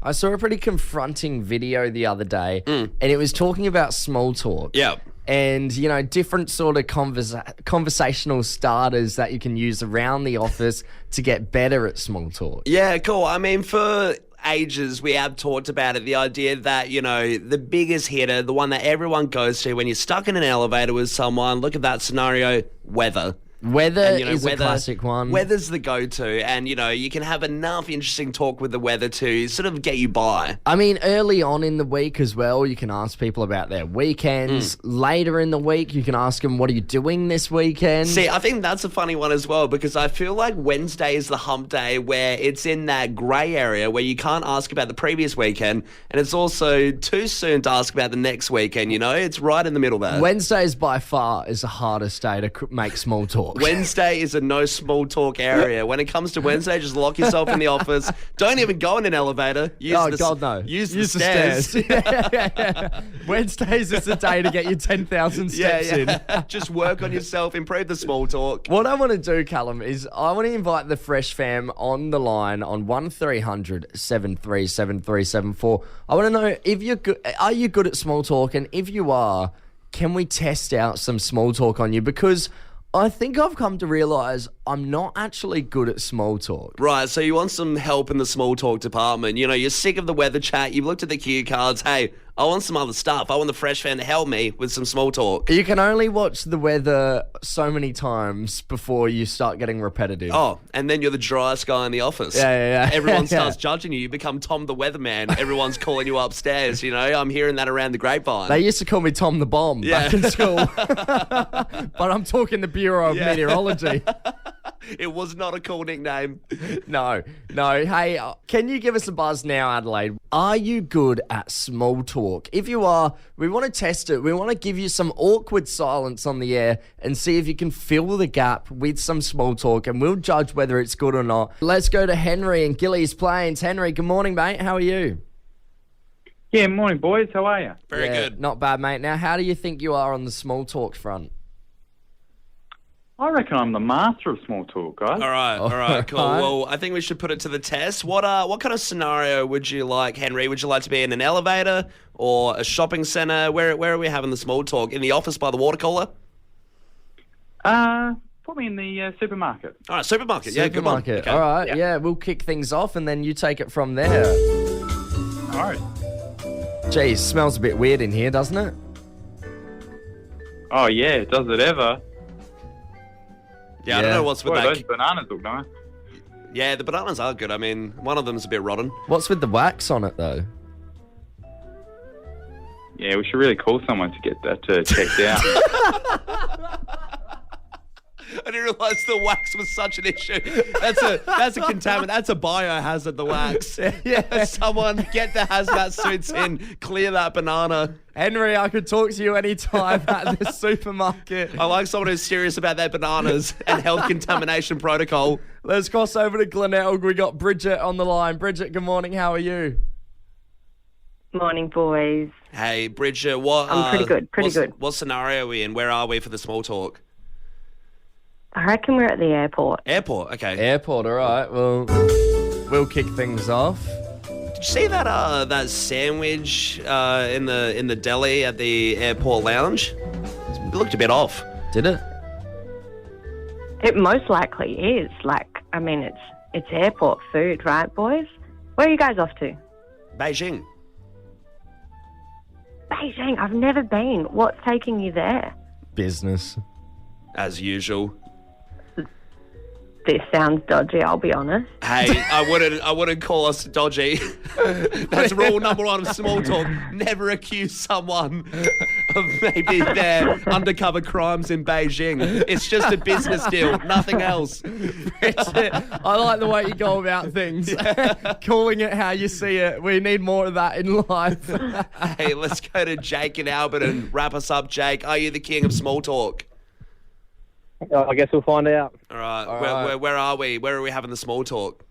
I saw a pretty confronting video the other day, and it was talking about small talk. Yeah. And, different sort of conversational starters that you can use around the office to get better at small talk. Yeah, cool. I mean, for ages, we have talked about it, the idea that, the biggest hitter, the one that everyone goes to when you're stuck in an elevator with someone, look at that scenario, weather. Weather is a classic one. Weather's the go-to, and, you can have enough interesting talk with the weather to sort of get you by. I mean, early on in the week as well, you can ask people about their weekends. Later in the week, you can ask them, what are you doing this weekend? See, I think that's a funny one as well, because I feel like Wednesday is the hump day where it's in that grey area where you can't ask about the previous weekend, and it's also too soon to ask about the next weekend, It's right in the middle there. Wednesdays by far is the hardest day to make small talk. Wednesday is a no small talk area. When it comes to Wednesday, just lock yourself in the office. Don't even go in an elevator. God, no. Use the stairs. Wednesdays is the day to get your 10,000 steps in. Just work on yourself, improve the small talk. What I want to do, Callum, is I want to invite the Fresh Fam on the line on 1300 737374. I want to know if you're good. Are you good at small talk? And if you are, can we test out some small talk on you? Because I think I've come to realise I'm not actually good at small talk. Right, so you want some help in the small talk department. You're sick of the weather chat. You've looked at the cue cards. Hey, I want some other stuff. I want the Fresh Fan to help me with some small talk. You can only watch the weather so many times before you start getting repetitive. Oh, and then you're the driest guy in the office. Yeah. Everyone starts judging you. You become Tom the Weatherman. Everyone's calling you upstairs, I'm hearing that around the grapevine. They used to call me Tom the Bomb back in school. But I'm talking the Bureau of Meteorology. It was not a cool nickname. No. Hey, can you give us a buzz now, Adelaide? Are you good at small talk? If you are, we want to test it. We want to give you some awkward silence on the air and see if you can fill the gap with some small talk, and we'll judge whether it's good or not. Let's go to Henry in Gillies Plains. Henry, good morning, mate. How are you? Yeah, morning, boys. How are you? Very good. Not bad, mate. Now, how do you think you are on the small talk front? I reckon I'm the master of small talk, guys. All right, cool. Well, I think we should put it to the test. What kind of scenario would you like, Henry? Would you like to be in an elevator or a shopping centre? Where are we having the small talk? In the office by the water cooler? Probably in the supermarket. All right, supermarket. Yeah, good one. Okay. All right, yeah, we'll kick things off and then you take it from there. All right. Geez, smells a bit weird in here, doesn't it? Oh, yeah, does it ever? Yeah, I don't know what's with Boy, that. those bananas look nice. Yeah, the bananas are good. I mean, one of them's a bit rotten. What's with the wax on it, though? Yeah, we should really call someone to get that checked out. I didn't realise the wax was such an issue. That's a contaminant. That's a biohazard, the wax. Yeah. Someone get the hazmat suits in, clear that banana. Henry, I could talk to you anytime at the supermarket. I like someone who's serious about their bananas and health contamination protocol. Let's cross over to Glenelg. We got Bridget on the line. Bridget, good morning. How are you? Morning, boys. Hey, Bridget, what? I'm pretty good, good. What scenario are we in? Where are we for the small talk? I reckon we're at the airport. Airport, okay. Airport, all right. Well, we'll kick things off. Did you see that sandwich in the deli at the airport lounge? It looked a bit off. Did it? It most likely is. It's airport food, right, boys? Where are you guys off to? Beijing. Beijing? I've never been. What's taking you there? Business. As usual. This sounds dodgy, I'll be honest. Hey, I wouldn't call us dodgy. That's rule number one of small talk. Never accuse someone of maybe their undercover crimes in Beijing. It's just a business deal, nothing else. I like the way you go about things. Calling it how you see it. We need more of that in life. Hey, let's go to Jake in Albert and wrap us up, Jake. Are you the king of small talk? I guess we'll find out. All right. Where are we? Where are we having the small talk?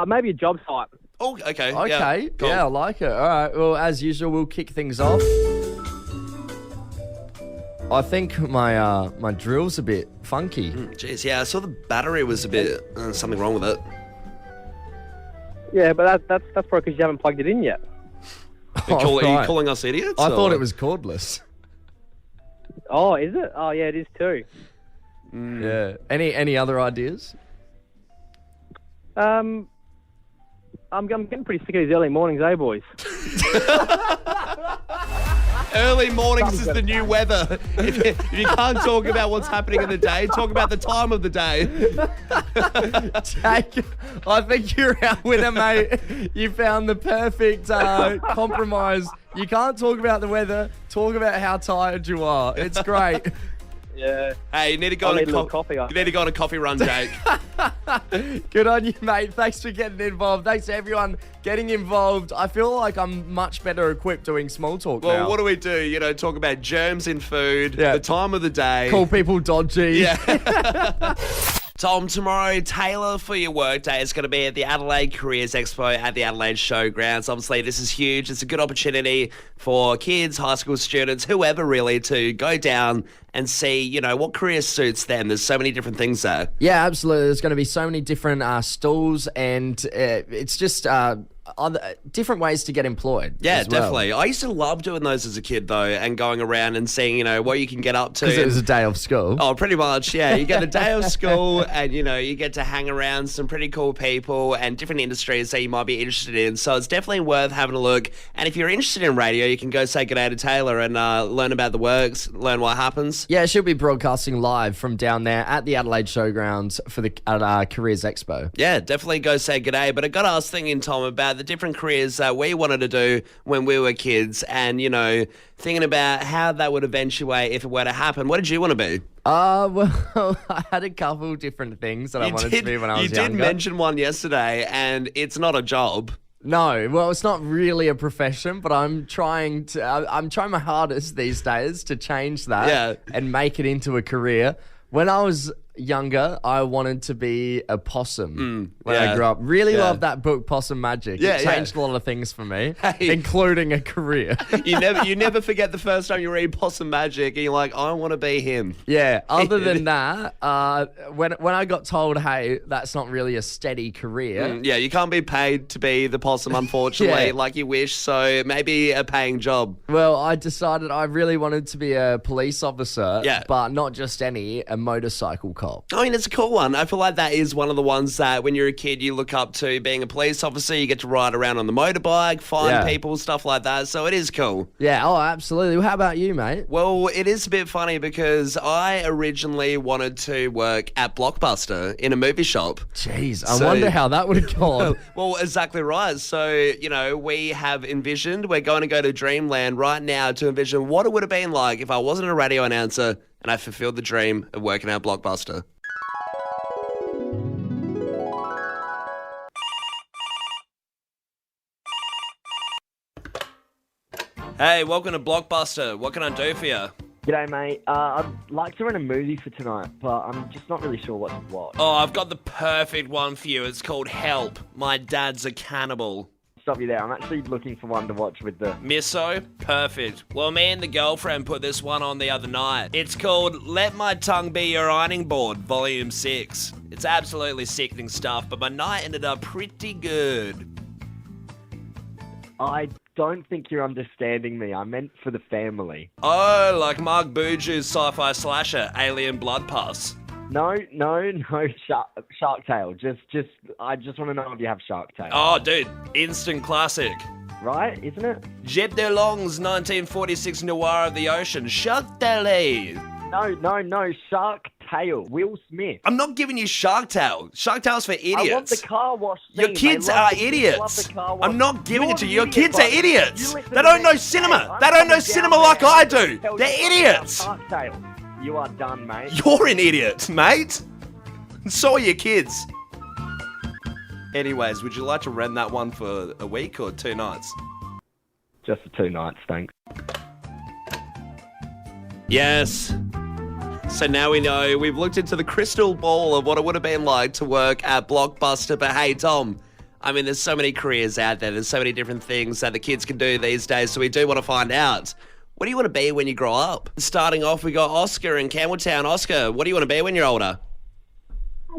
Maybe a job site. Oh, okay. Okay. Yeah, cool. Yeah, I like it. All right. Well, as usual, we'll kick things off. I think my drill's a bit funky. Jeez, yeah, I saw the battery was a bit something wrong with it. Yeah, but that's probably because you haven't plugged it in yet. Are you right. calling us idiots? I thought or- it was cordless. Oh, is it? Oh, yeah, it is too. Yeah. Any other ideas? I'm getting pretty sick of these early mornings, eh, boys? Early mornings is the new weather. If you can't talk about what's happening in the day, talk about the time of the day. Jake, I think you're our winner, mate. You found the perfect compromise. You can't talk about the weather. Talk about how tired you are. It's great. Yeah. Hey, you need to go I'll on a need a little coffee. You need to go on a coffee run, Jake. Good on you, mate. Thanks for getting involved. Thanks to everyone getting involved. I feel like I'm much better equipped doing small talk Well, now. what do we do? You know, talk about germs in food, Yeah. the time of the day. Call people dodgy. Yeah. Tom, tomorrow, Taylor for your work day is going to be at the Adelaide Careers Expo at the Adelaide Showgrounds. Obviously, this is huge. It's a good opportunity for kids, high school students, whoever really, to go down and see, you know, what career suits them. There's so many different things there. Yeah, absolutely. There's going to be so many different stalls, and it's just other different ways to get employed. Yeah, as well. definitely. I used to love doing those as a kid, though, and going around and seeing, you know, what you can get up to. Because it was a day of school. Oh, pretty much, yeah. You get a day of school and, you know, you get to hang around some pretty cool people and different industries that you might be interested in. So it's definitely worth having a look. And if you're interested in radio, you can go say good day to Taylor and learn about the works, learn what happens. Yeah, she'll be broadcasting live from down there at the Adelaide Showgrounds for the Careers Expo. Yeah, definitely go say good day. But I got us thinking, Tom, about the different careers that we wanted to do when we were kids and, you know, thinking about how that would eventuate if it were to happen. What did you want to be? Well, I had a couple different things that I wanted to be when I was younger. You did mention one yesterday, and it's not a job. No, well, it's not really a profession, but I'm trying my hardest these days to change that and make it into a career. When I was younger, I wanted to be a possum when I grew up. Really loved that book, Possum Magic. It changed a lot of things for me, including a career. You never forget the first time you read Possum Magic and you're like, I want to be him. Yeah, other than that, when I got told, hey, that's not really a steady career. Yeah, you can't be paid to be the possum, unfortunately, like you wish, so maybe a paying job. Well, I decided I really wanted to be a police officer, but not just any, a motorcycle cop. I mean, it's a cool one. I feel like that is one of the ones that when you're a kid, you look up to being a police officer. You get to ride around on the motorbike, find people, stuff like that. So it is cool. Yeah, oh, absolutely. How about you, mate? Well, it is a bit funny because I originally wanted to work at Blockbuster in a movie shop. Jeez, I wonder how that would have gone. Well, exactly right. So, you know, we have envisioned, we're going to go to Dreamland right now to envision what it would have been like if I wasn't a radio announcer and I fulfilled the dream of working at Blockbuster. Hey, welcome to Blockbuster. What can I do for you? G'day, mate. I'd like to rent a movie for tonight, but I'm just not really sure what to watch. Oh, I've got the perfect one for you. It's called Help. My Dad's a Cannibal. Stop you there. I'm actually looking for one to watch with the... Misso? Perfect. Well, me and the girlfriend put this one on the other night. It's called Let My Tongue Be Your Ironing Board, Volume 6. It's absolutely sickening stuff, but my night ended up pretty good. I don't think you're understanding me. I meant for the family. Oh, like Mark Buju's sci-fi slasher, Alien Blood Pus. No, Shark Tale. I just want to know if you have Shark Tale. Oh, dude, instant classic. Right, isn't it? Jeb DeLong's 1946 noir of the ocean, Shark Tale. No, Shark Tale. Will Smith. I'm not giving you Shark Tale. Shark Tale's for idiots. I want the car wash scene. Your kids are idiots. I'm not giving it to you. Your kids are idiots. They don't know cinema. They don't know cinema like I do. They're idiots. Shark Tale. You are done, mate. You're an idiot, mate. And so are your kids. Anyways, would you like to rent that one for a week or 2 nights? Just for 2 nights, thanks. Yes. So now we know. We've looked into the crystal ball of what it would have been like to work at Blockbuster. But hey, Tom, I mean, there's so many careers out there. There's so many different things that the kids can do these days. So we do want to find out. What do you want to be when you grow up? Starting off, we got Oscar in Campbelltown. Oscar, what do you want to be when you're older?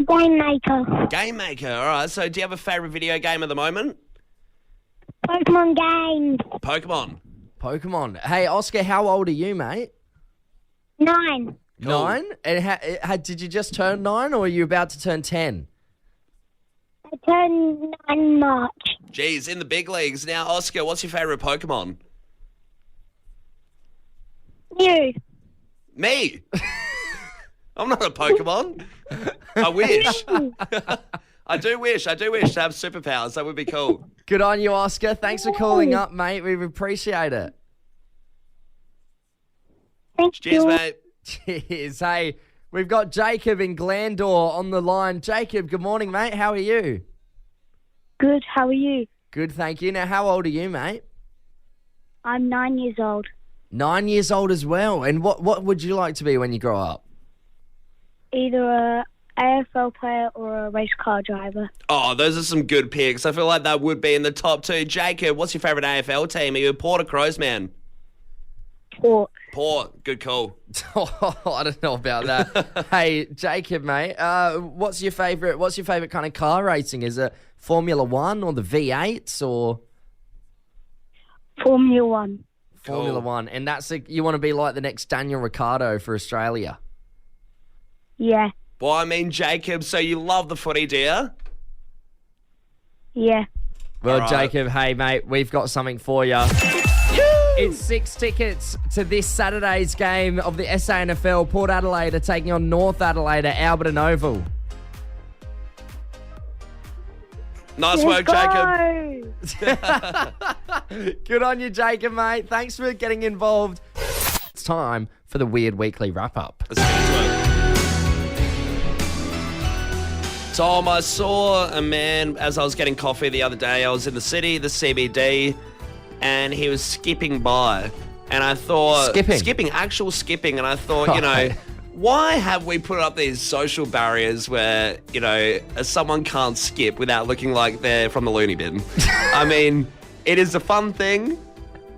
Game Maker. Game Maker. All right. So do you have a favourite video game at the moment? Pokemon games. Pokemon. Hey, Oscar, how old are you, mate? 9. Cool. 9? And did you just turn 9 or are you about to turn 10? I turned 9 in March. Geez, in the big leagues. Now, Oscar, what's your favourite Pokemon? You. Me. I'm not a Pokemon. I wish. I do wish to have superpowers. That would be cool. Good on you, Oscar. Thanks for calling up, mate. We appreciate it. Thank Cheers, you. mate. Cheers. Hey, we've got Jacob in Glandore on the line. Jacob, good morning, mate. How are you? Good. How are you? Good, thank you. Now, how old are you, mate? I'm 9 years old. 9 years old as well. And what would you like to be when you grow up? Either a AFL player or a race car driver. Oh, those are some good picks. I feel like that would be in the top 2. Jacob, what's your favourite AFL team? Are you a Port or Crows man? Port. Port. Good call. I don't know about that. Hey, Jacob, mate, what's your favourite kind of car racing? Is it Formula 1 or the V8s or Formula 1. Formula 1? And you want to be like the next Daniel Ricciardo for Australia? Yeah. Well, I mean, Jacob, so you love the footy, do you? Yeah. Well, All right. Jacob, hey, mate, we've got something for you. It's 6 tickets to this Saturday's game of the SANFL. Port Adelaide are taking on North Adelaide at Alberton Oval. Nice work, Jacob. Jacob. Good on you, Jacob, mate. Thanks for getting involved. It's time for the Weird Weekly Wrap-Up. Let's get into it. Tom, I saw a man as I was getting coffee the other day. I was in the city, the CBD, and he was skipping by. And I thought... Actual skipping. And I thought, you know, why have we put up these social barriers where, you know, someone can't skip without looking like they're from the loony bin? I mean, it is a fun thing.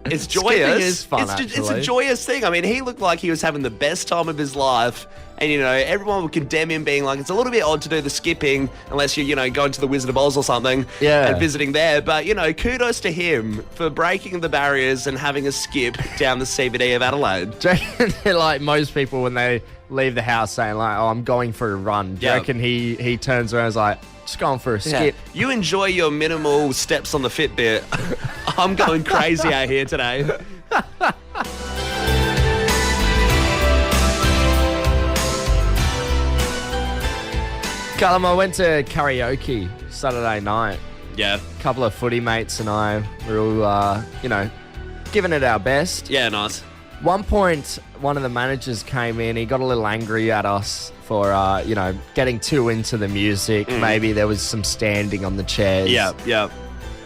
It's joyous. Skipping is fun, It's a actually. joyous thing. I mean, he looked like he was having the best time of his life. And, you know, everyone would condemn him being like, it's a little bit odd to do the skipping unless you're, you know, going to the Wizard of Oz or something and visiting there. But, you know, kudos to him for breaking the barriers and having a skip down the CBD of Adelaide. Do you reckon, like most people when they leave the house saying like, oh, I'm going for a run, do you reckon he turns around and is like, just going for a skip? You enjoy your minimal steps on the Fitbit. I'm going crazy out here today. Callum, I went to karaoke Saturday night. Yeah. A couple of footy mates and I were all, you know, giving it our best. Yeah, nice. One point, one of the managers came in. He got a little angry at us for, you know, getting too into the music. Maybe there was some standing on the chairs. Yeah.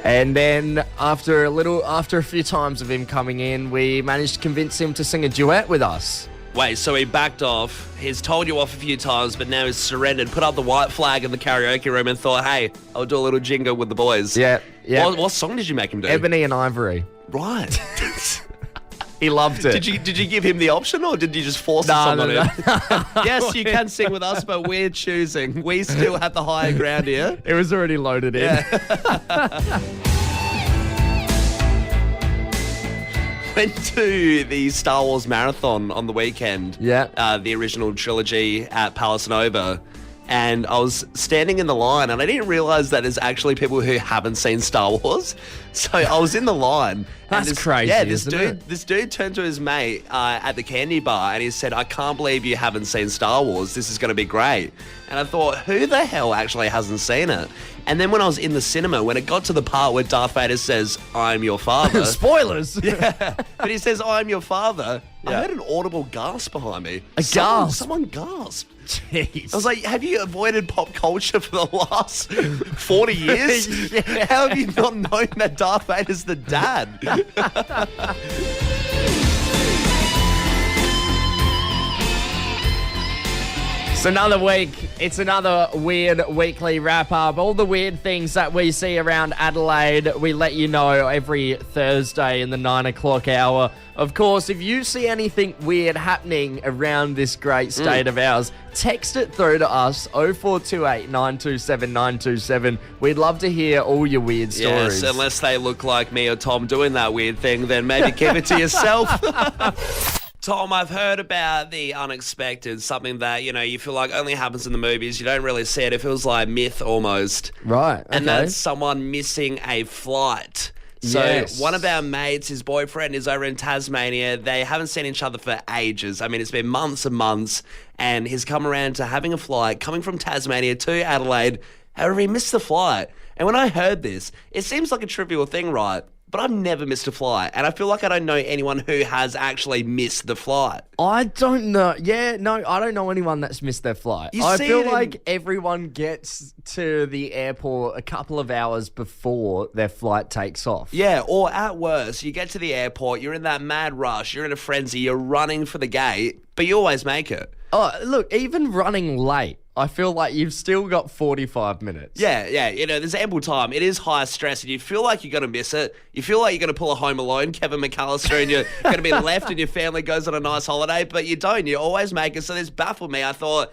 And then after a few times of him coming in, we managed to convince him to sing a duet with us. Wait, so he backed off. He's told you off a few times, but now he's surrendered, put up the white flag in the karaoke room and thought, hey, I'll do a little jingle with the boys. Yeah. What song did you make him do? Ebony and Ivory. Right. He loved it. Did you give him the option or did you just force the song on him? Yes, you can sing with us, but we're choosing. We still have the higher ground here. It was already loaded in. Yeah. Went to the Star Wars marathon on the weekend. Yeah. The original trilogy at Palace Nova. And I was standing in the line and I didn't realize that there's actually people who haven't seen Star Wars. So I was in the line. That's crazy, Yeah, this isn't it? This dude turned to his mate at the candy bar and he said, I can't believe you haven't seen Star Wars. This is going to be great. And I thought, who the hell actually hasn't seen it? And then when I was in the cinema, when it got to the part where Darth Vader says, I'm your father. Spoilers. Yeah, but he says, I'm your father. I Yeah. heard an audible gasp behind me. Gasp? Someone gasped. Jeez. I was like, have you avoided pop culture for the last 40 years? Yeah. How have you not known that Darth Vader's the dad? It's another week. It's another weird weekly wrap-up. All the weird things that we see around Adelaide, we let you know every Thursday in the 9 o'clock hour. Of course, if you see anything weird happening around this great state of ours, text it through to us, 0428 927 927. We'd love to hear all your weird stories. Yes, unless they look like me or Tom doing that weird thing, then maybe keep it to yourself. Tom, I've heard about the unexpected, something that, you feel like only happens in the movies. You don't really see it. It feels like myth almost. Right, okay. And that's someone missing a flight. So one of our mates, his boyfriend, is over in Tasmania. They haven't seen each other for ages. I mean, it's been months and months. And he's come around to having a flight coming from Tasmania to Adelaide. However, he missed the flight. And when I heard this, it seems like a trivial thing, right? But I've never missed a flight, and I feel like I don't know anyone who has actually missed the flight. I don't know. Yeah, no, I don't know anyone that's missed their flight. I feel like everyone gets to the airport a couple of hours before their flight takes off. Yeah, or at worst, you get to the airport, you're in that mad rush, you're in a frenzy, you're running for the gate, but you always make it. Oh, look, even running late, I feel like you've still got 45 minutes. Yeah, there's ample time. It is high stress, and you feel like you're going to miss it. You feel like you're going to pull a Home Alone, Kevin McAllister, and you're going to be left and your family goes on a nice holiday, but you don't. You always make it. So this baffled me. I thought,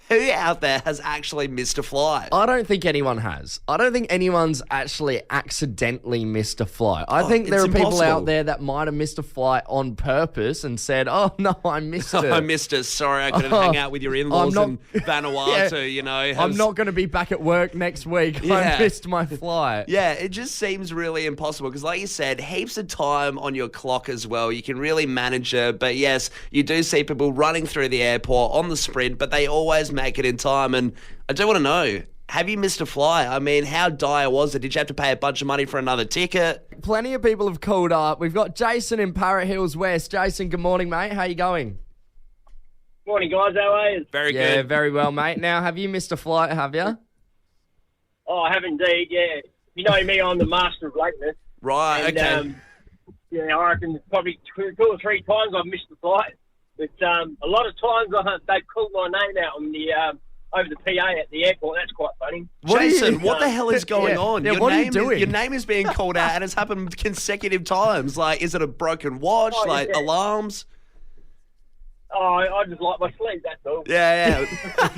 who out there has actually missed a flight? I don't think anyone has. I don't think anyone's actually accidentally missed a flight. I think there are people out there that might have missed a flight on purpose and said, oh, no, I missed it. I missed it. Sorry, I couldn't hang out with your in-laws in Vanuatu, I'm not going to be back at work next week. I missed my flight. Yeah, it just seems really impossible because, like you said, heaps of time on your clock as well. You can really manage it. But, yes, you do see people running through the airport on the sprint, but they always make it in time. And I do want to know, have you missed a flight? I mean, how dire was it? Did you have to pay a bunch of money for another ticket? Plenty of people have called up. We've got Jason in Parrot Hills West. Jason, good morning, mate. How you going? Morning, guys. How are you? Very good. Yeah, very well, mate. Now, have you missed a flight, have you? Oh, I have indeed, yeah. You know me, I'm the master of lateness. Right, and, okay. I reckon probably 2 or 3 times I've missed the flight. But a lot of times they've called my name out on the over the PA at the airport. That's quite funny. Jason, what the hell is going on? Yeah, what are you doing? Your name is being called out, and it's happened consecutive times. Like, is it a broken watch? Alarms? Oh, I just like my sleep, that's all. Yeah.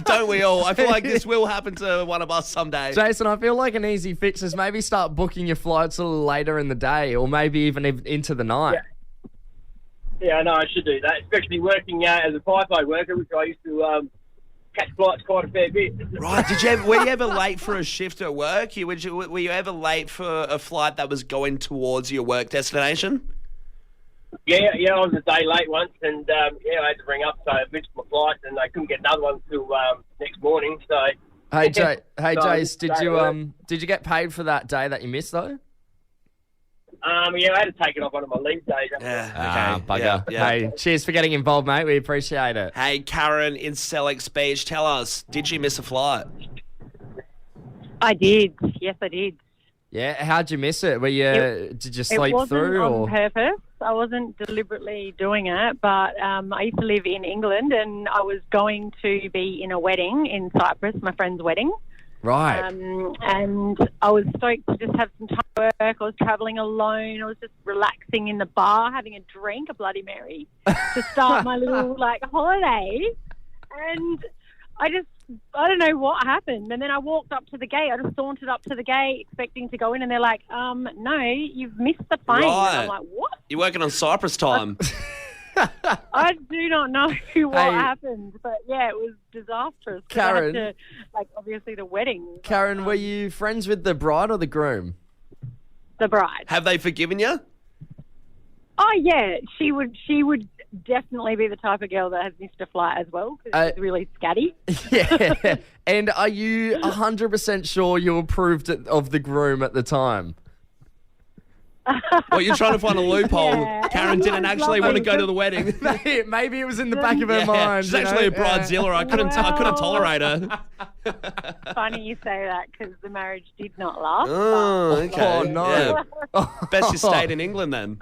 Don't we all? I feel like this will happen to one of us someday. Jason, I feel like an easy fix is maybe start booking your flights a little later in the day or maybe even into the night. Yeah, I know I should do that, especially working as a FIFO worker, which I used to catch flights quite a fair bit. Right. Were you ever late for a shift at work? Were you ever late for a flight that was going towards your work destination? Yeah, I was a day late once, and I had to ring up, so I missed my flight, and I couldn't get another one till next morning. So, hey, Jace, did you get paid for that day that you missed though? I had to take it off one of my leave days. Bugger. Yeah. Hey, cheers for getting involved, mate. We appreciate it. Hey, Karen in Sellex Beach, tell us, did you miss a flight? I did. Yes, I did. Yeah, how'd you miss it? Did you sleep through? It wasn't on purpose. I wasn't deliberately doing it, but I used to live in England, and I was going to be in a wedding in Cyprus, my friend's wedding. Right. And I was stoked to just have some time to work. I was travelling alone. I was just relaxing in the bar, having a drink, a Bloody Mary, to start my little holiday. And I don't know what happened. And then I walked up to the gate. I just sauntered up to the gate expecting to go in, and they're like, no, you've missed the plane. Right. And I'm like, what? You're working on Cyprus time. I do not know what happened, but yeah, it was disastrous. Karen, I had to, obviously the wedding. Karen, were you friends with the bride or the groom? The bride. Have they forgiven you? Oh yeah, she would definitely be the type of girl that has missed a flight as well, because she's really scatty. Yeah. And are you 100% sure you approved of the groom at the time? Well, you're trying to find a loophole. Yeah. Karen didn't actually want to go to the wedding. Maybe it was in the back of her mind. She's actually a bridezilla. I couldn't tolerate her. Funny you say that, because the marriage did not last. Oh, okay. Oh, no. Yeah. Best you stayed in England then.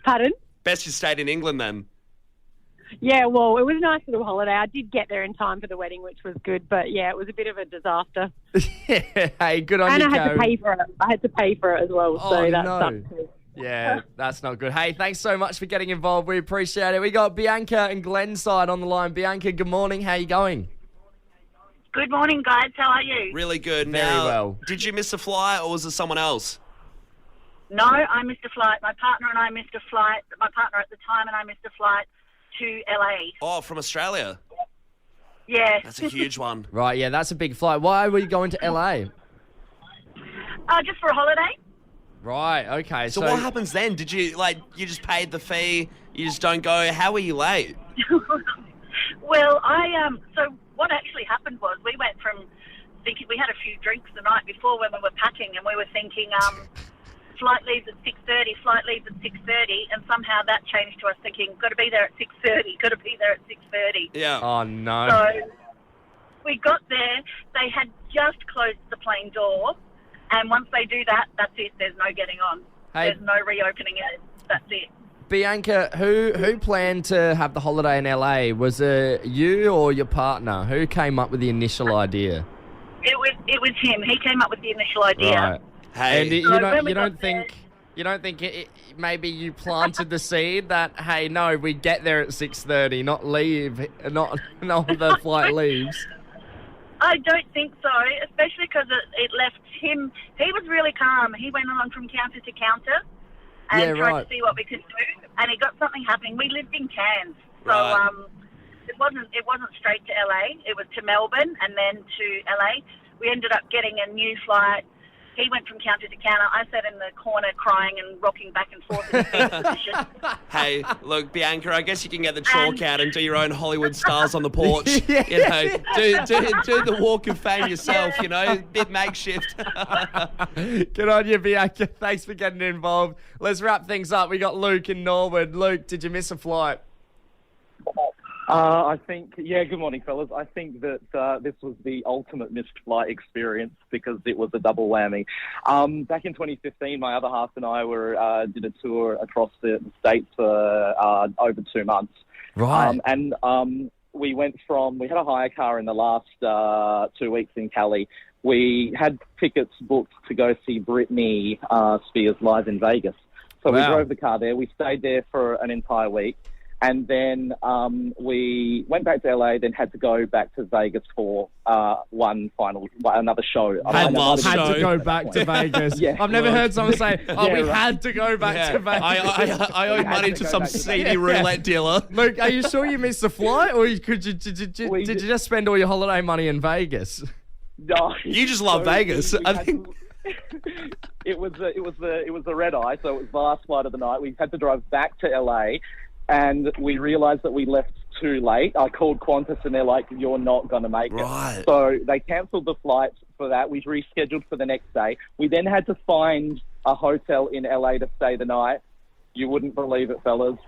Pardon? Best you stayed in England then. Yeah, well, it was a nice little holiday. I did get there in time for the wedding, which was good. But, yeah, it was a bit of a disaster. Yeah, hey, good on And you, I had to Karen. pay for it. I had to pay for it as well, Oh, so that no. sucked too. Yeah, that's not good. Hey, thanks so much for getting involved. We appreciate it. We got Bianca and Glenside on the line. Bianca, good morning. How you going? Good morning, guys. How are you? Really good. Very Now, well. Did you miss a flight or was it someone else? No, I missed a flight. My partner and I missed a flight. My partner at the time and I missed a flight to LA. Oh, from Australia. Yeah. That's a huge one. Right, yeah, that's a big flight. Why were you going to LA? Just for a holiday. Right, okay. So what happens then? Did you, you just paid the fee, you just don't go? How were you late? Well, so what actually happened was we went from thinking, we had a few drinks the night before when we were packing, and we were thinking, flight leaves at 6:30, flight leaves at 6:30, and somehow that changed to us thinking, got to be there at 6:30, got to be there at 6:30. Yeah. Oh, no. So we got there, they had just closed the plane door, and once they do that, that's it, there's no getting on. Hey. There's no reopening it, that's it. Bianca, who planned to have the holiday in LA? Was it you or your partner? Who came up with the initial idea? It was him. He came up with the initial idea. Right. Hey. And So when we got you don't think maybe you planted the seed that, hey, no, we get there at 6:30, not leave, not the flight leaves. I don't think so, especially because it left him. He was really calm. He went on from counter to counter and Yeah, tried right. to see what we could do, and he got something happening. We lived in Cairns, so Right. it wasn't straight to LA. It was to Melbourne and then to LA. We ended up getting a new flight. He went from counter to counter. I sat in the corner crying and rocking back and forth in the seat position. Hey, look, Bianca, I guess you can get the chalk out and do your own Hollywood stars on the porch. Yeah. You know, do the walk of fame yourself, you know, bit makeshift. Good on you, Bianca. Thanks for getting involved. Let's wrap things up. We got Luke in Norwood. Luke, did you miss a flight? I think, good morning, fellas. I think that this was the ultimate missed flight experience because it was a double whammy. Back in 2015, my other half and I did a tour across the States for over 2 months. Right. We had a hire car in the last 2 weeks in Cali. We had tickets booked to go see Britney Spears live in Vegas. So we Wow. drove the car there. We stayed there for an entire week. And then we went back to LA, then had to go back to Vegas for another show. Had to go back to Vegas. Yeah. I've never heard someone say, we right. had to go back to Vegas. I owe money to some seedy roulette dealer. Luke, are you sure you missed the flight, or did you just spend all your holiday money in Vegas? No, You just love Vegas. I think. It was the red eye, so it was the last flight of the night. We had to drive back to LA, and we realised that we left too late. I called Qantas, and they're like, "You're not going to make Right. it." So they cancelled the flight for that. We rescheduled for the next day. We then had to find a hotel in LA to stay the night. You wouldn't believe it, fellas.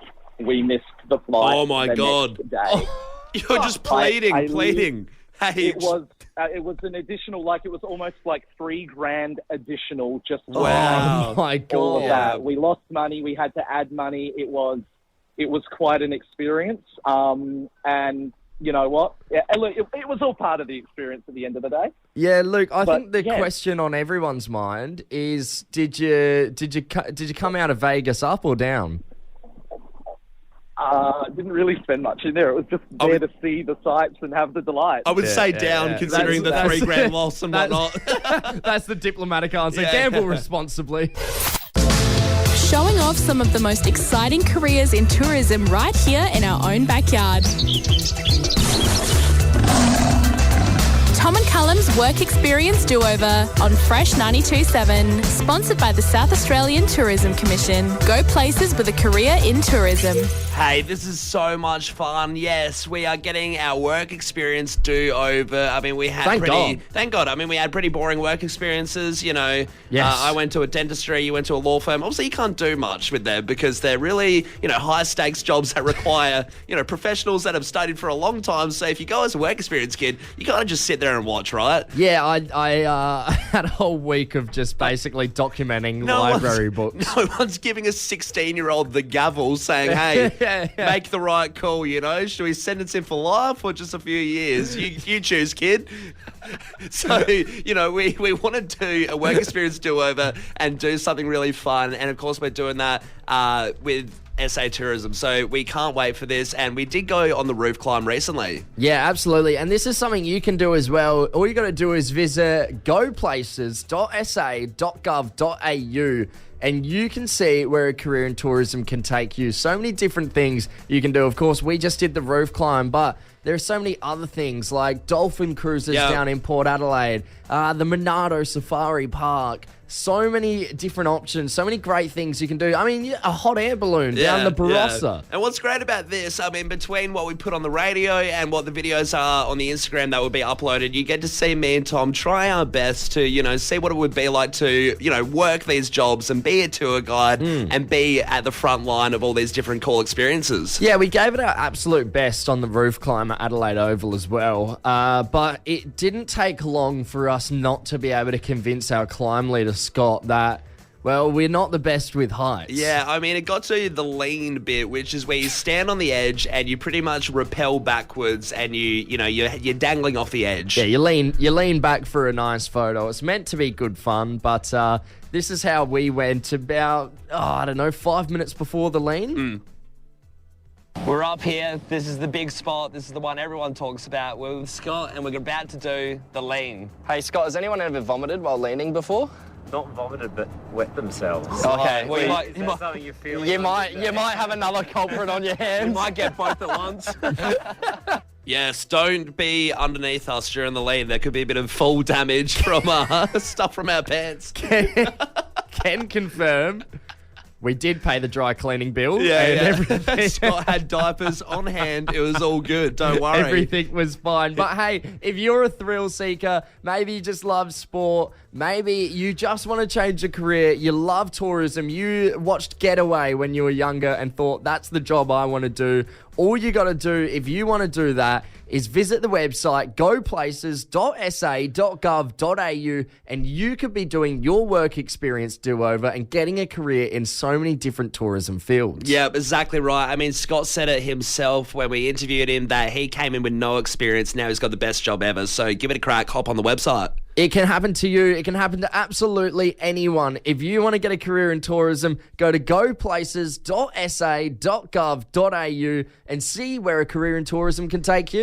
We missed the flight. Oh, my the God. next day. You're just pleading. Hey, It was an additional, it was almost like $3,000 additional just for Wow. Oh my all of God. that. We lost money. We had to add money. It was quite an experience. And you know what? Yeah, look, it was all part of the experience at the end of the day. Yeah, Luke, I But, think the yeah. question on everyone's mind is, did you come out of Vegas up or down? Didn't really spend much in there. It was just there to see the sights and have the delight. I would say down, yeah. considering the That's- $3,000 loss and whatnot. That's the diplomatic answer. Yeah. Gamble responsibly. Showing off some of the most exciting careers in tourism right here in our own backyard. Tom Callum's Work Experience Do-Over on Fresh 92.7, sponsored by the South Australian Tourism Commission. Go places with a career in tourism. Hey, this is so much fun. Yes, we are getting our work experience do-over. I mean, we had Thank God. I mean, we had pretty boring work experiences, you know. Yes. I went to a dentistry, you went to a law firm. Obviously, you can't do much with them because they're really, high-stakes jobs that require, professionals that have studied for a long time. So if you go as a work experience kid, you can't just sit there there and watch, right? Yeah, I had a whole week of just basically documenting library books. No one's giving a 16-year-old the gavel saying, hey, make the right call, you know? Should we sentence him for life or just a few years? You choose, kid. So, you know, we want to do a work experience do-over and do something really fun. And, of course, we're doing that with SA Tourism. So we can't wait for this. And we did go on the roof climb recently. Yeah, absolutely. And this is something you can do as well. All you got to do is visit goplaces.sa.gov.au and you can see where a career in tourism can take you. So many different things you can do. Of course, we just did the roof climb, but there are so many other things like dolphin cruises down in Port Adelaide, the Monado Safari Park. So many different options, so many great things you can do. I mean, a hot air balloon down the Barossa. Yeah. And what's great about this, I mean, between what we put on the radio and what the videos are on the Instagram that will be uploaded, you get to see me and Tom try our best to, you know, see what it would be like to, you know, work these jobs and be a tour guide and be at the front line of all these different cool experiences. Yeah, we gave it our absolute best on the roof climb at Adelaide Oval as well. But it didn't take long for us not to be able to convince our climb leader, Scott, that, well, we're not the best with heights. Yeah, I mean, it got to the lean bit, which is where you stand on the edge and you pretty much rappel backwards and you're dangling off the edge. Yeah, you lean back for a nice photo. It's meant to be good fun, but this is how we went about, 5 minutes before the lean. We're up here. This is the big spot. This is the one everyone talks about. We're with Scott and we're about to do the lean. Hey, Scott, has anyone ever vomited while leaning before? Not vomited, but wet themselves. Okay, well, you might have another culprit on your hands. You might get both at once. Yes, don't be underneath us during the lean. There could be a bit of fall damage from stuff from our pants. Can confirm. We did pay the dry cleaning bill. Everything. Scott had diapers on hand. It was all good. Don't worry. Everything was fine. But hey, if you're a thrill seeker, maybe you just love sport, maybe you just want to change your career, you love tourism, you watched Getaway when you were younger and thought, that's the job I want to do. All you got to do, if you want to do that, is visit the website goplaces.sa.gov.au and you could be doing your work experience do-over and getting a career in so many different tourism fields. Yeah, exactly right. I mean, Scott said it himself when we interviewed him that he came in with no experience. Now he's got the best job ever. So give it a crack. Hop on the website. It can happen to you. It can happen to absolutely anyone. If you want to get a career in tourism, go to goplaces.sa.gov.au and see where a career in tourism can take you.